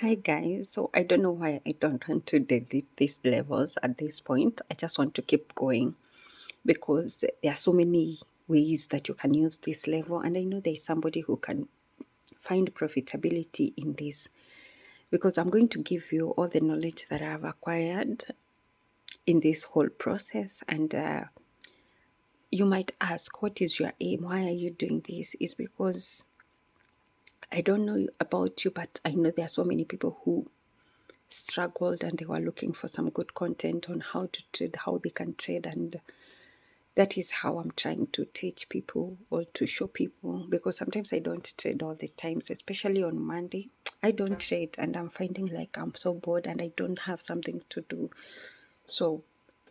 Hi guys, so I don't know why I don't want to delete these levels at this point. I just want to keep going because there are so many ways that you can use this level, and I know there's somebody who can find profitability in this because I'm going to give you all the knowledge that I've acquired in this whole process. And you might ask, what is your aim? Why are you doing this? Is because I don't know about you, but I know there are so many people who struggled and they were looking for some good content on how to trade, how they can trade, and that is how I'm trying to teach people or to show people, because sometimes I don't trade all the times, especially on Monday. I don't trade and I'm finding like I'm so bored and I don't have something to do. So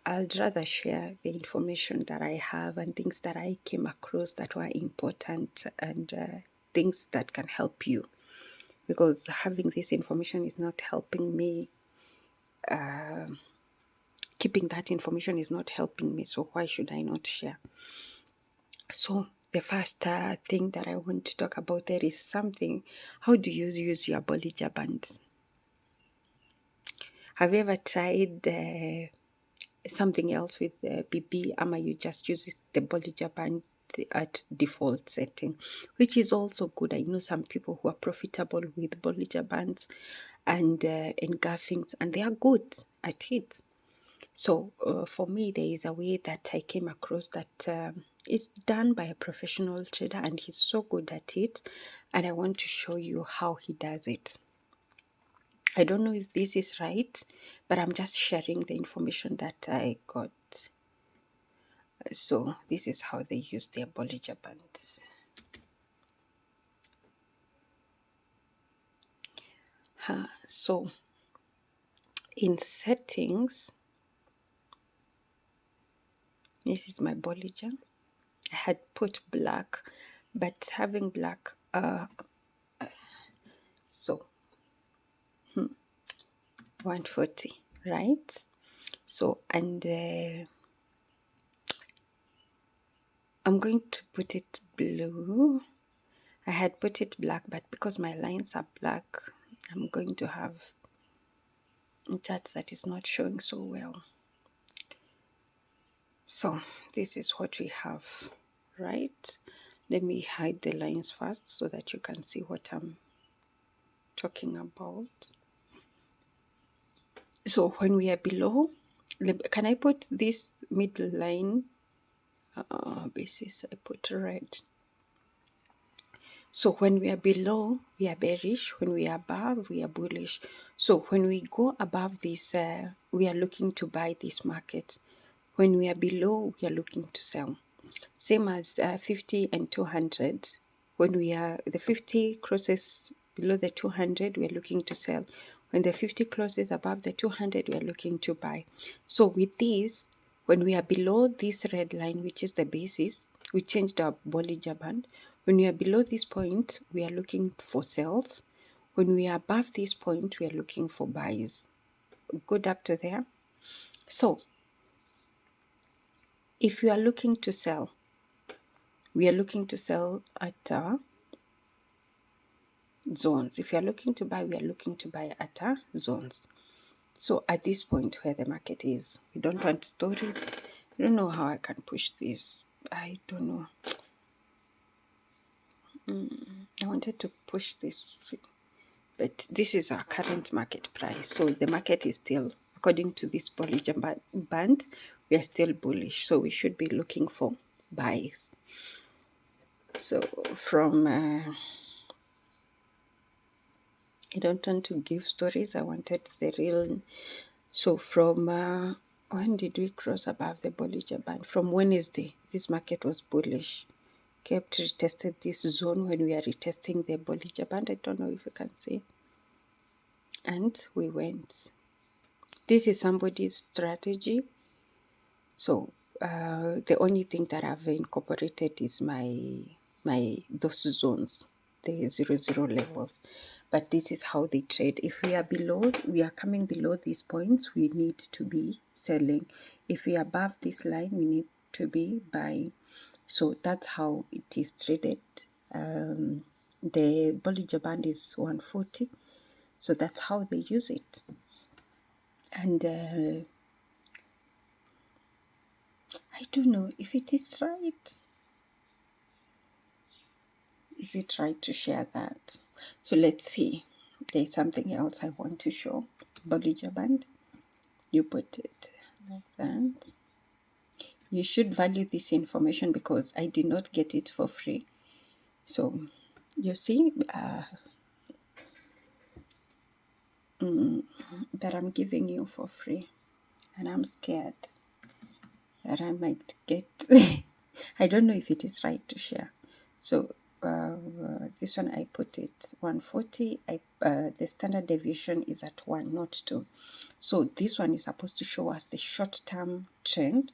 I'd rather share the information that I have and things that I came across that were important, and things that can help you, because having this information is not helping me. Keeping that information is not helping me, so why should I not share? So the first thing that I want to talk about there is something. How do you use your Bollinger Band? Have you ever tried something else with BB, ama you just use the Bollinger Band at default setting, which is also good. I know some people who are profitable with Bollinger Bands and engulfings, and they are good at it. So for me, there is a way that I came across that is done by a professional trader, and he's so good at it. And I want to show you how he does it. I don't know if this is right, but I'm just sharing the information that I got. So this is how they use their Bollinger Bands. So in settings, this is my Bollinger. I had put black, but having black, so 140, right? So, and I'm going to put it blue. I had put it black, but because my lines are black, I'm going to have a chart that is not showing so well. So this is what we have, right? Let me hide the lines first so that you can see what I'm talking about. So when we are below, can I put this middle line basis? I put red. So when we are below, we are bearish. When we are above, we are bullish. So when we go above this, we are looking to buy this market. When we are below, we are looking to sell. Same as 50 and 200. When we are the 50 crosses below the 200, we are looking to sell. When the 50 crosses above the 200, we are looking to buy. So with this, when we are below this red line, which is the basis, we changed our Bollinger Band. When we are below this point, we are looking for sales. When we are above this point, we are looking for buys. Good up to there. So if you are looking to sell, we are looking to sell at zones. If you are looking to buy, we are looking to buy at zones. So at this point where the market is, we don't want stories. I don't know how I can push this. I don't know. I wanted to push this, but this is our current market price. So the market is still, according to this Bollinger Band, we are still bullish. So we should be looking for buys. So from, I don't want to give stories. I wanted the real. So from, when did we cross above the Bollinger Band? From Wednesday, this market was bullish. Kept retested this zone when we are retesting the Bollinger Band. I don't know if you can see. And we went. This is somebody's strategy. So the only thing that I've incorporated is those zones, the 00 levels. But this is how they trade. If we are below, we are coming below these points, we need to be selling. If we are above this line, we need to be buying. So that's how it is traded. The Bollinger Band is 140. So that's how they use it. And I don't know if it is right. Is it right to share that? So let's see. There's something else I want to show. Bollinger Band. You put it like that. You should value this information because I did not get it for free. So you see that I'm giving you for free, and I'm scared that I might get I don't know if it is right to share. So this one I put it 140. The standard deviation is at 1, not 2. So this one is supposed to show us the short-term trend,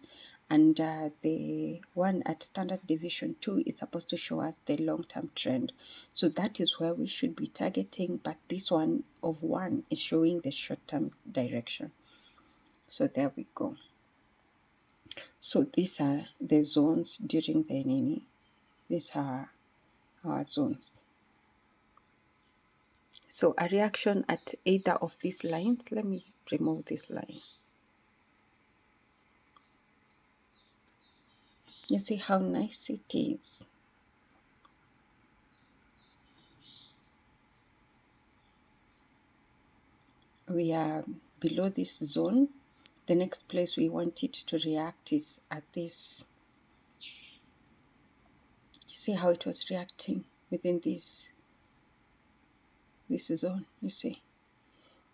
and the one at standard deviation 2 is supposed to show us the long-term trend. So that is where we should be targeting, but this one of 1 is showing the short-term direction. So there we go. So these are the zones during the Nini. These are our zones. So a reaction at either of these lines, let me remove this line. You see how nice it is. We are below this zone. The next place we want it to react is at this. You see how it was reacting within this zone. You see,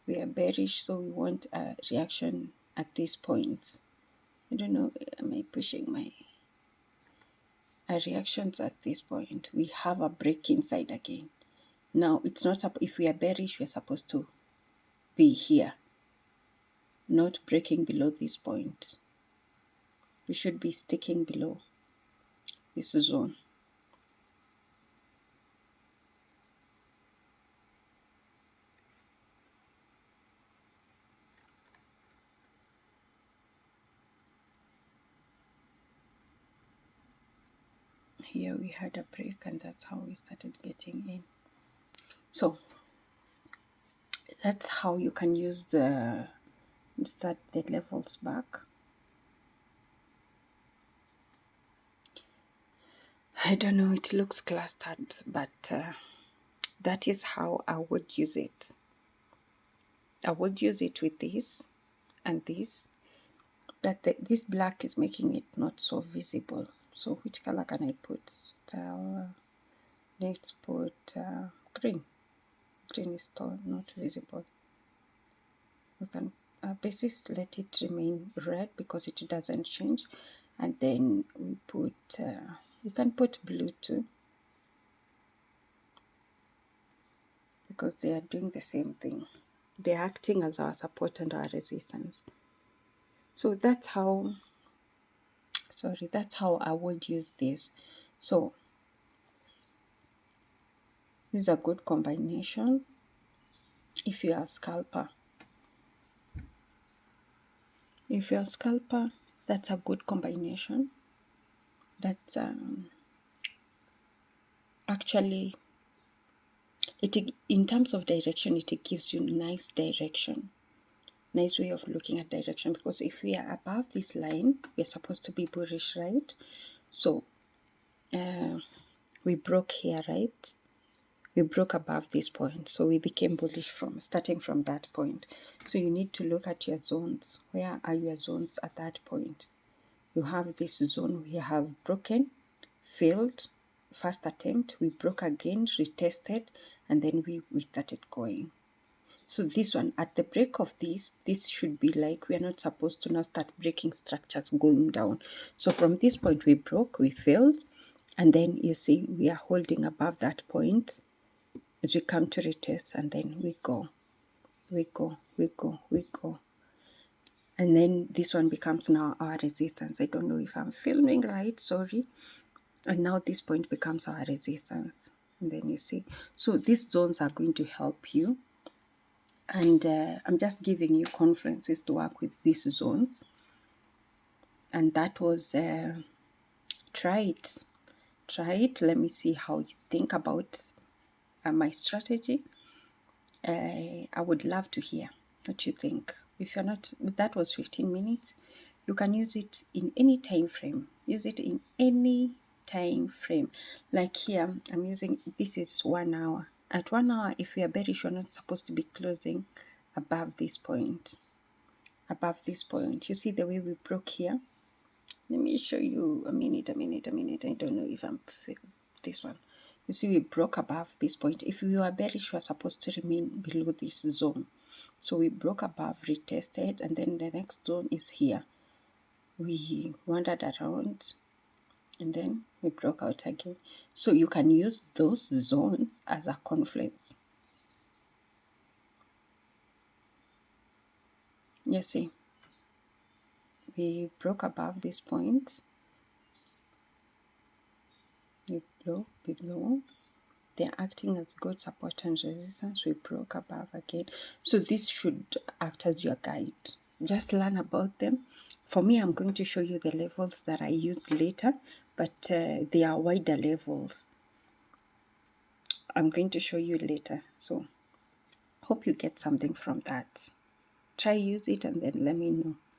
we are bearish, so we want a reaction at this point. I don't know, am I pushing my reactions at this point? We have a break inside again. Now it's not up. If we are bearish, we're supposed to be here, not breaking below this point. We should be sticking below this zone. Here we had a break, and that's how we started getting in. So that's how you can use the start the levels back. I don't know, it looks clustered, but that is how I would use it. I would use it with this and this. This black is making it not so visible. So which color can I put? Style. Let's put green. Green is still not visible. We can basis let it remain red because it doesn't change, and then we put you can put blue too because they are doing the same thing. They're acting as our support and our resistance. So that's how I would use this. So this is a good combination if you are a scalper. If you're a scalper, that's a good combination. That's actually it, in terms of direction, it gives you nice direction, nice way of looking at direction, because if we are above this line, we're supposed to be bullish, right? So we broke here, right? We broke above this point, so we became bullish starting from that point. So you need to look at your zones. Where are your zones at that point? You have this zone we have broken, failed, first attempt, we broke again, retested, and then we started going. So this one, at the break of this should be like, we are not supposed to now start breaking structures going down. So from this point we broke, we failed, and then you see we are holding above that point as we come to retest, and then we go. And then this one becomes now our resistance. I don't know if I'm filming right, sorry. And now this point becomes our resistance. And then you see, so these zones are going to help you. And I'm just giving you confluences to work with these zones. And that was, try it. Let me see how you think about my strategy. I would love to hear what you think. If you're not, that was 15 minutes. You can use it in any time frame. Use it in any time frame. Like here, I'm using, this is 1 hour. At 1 hour, if we are bearish, we're not supposed to be closing above this point. Above this point. You see the way we broke here? Let me show you a minute. I don't know if I'm this one. You see, we broke above this point. If we were bearish, we are supposed to remain below this zone. So we broke above, retested, and then the next zone is here. We wandered around, and then we broke out again. So you can use those zones as a confluence. You see, we broke above this point. We broke below. They're acting as good support and resistance. We broke above again. So this should act as your guide. Just learn about them. For me, I'm going to show you the levels that I use later, but they are wider levels. I'm going to show you later. So hope you get something from that. Try use it and then let me know.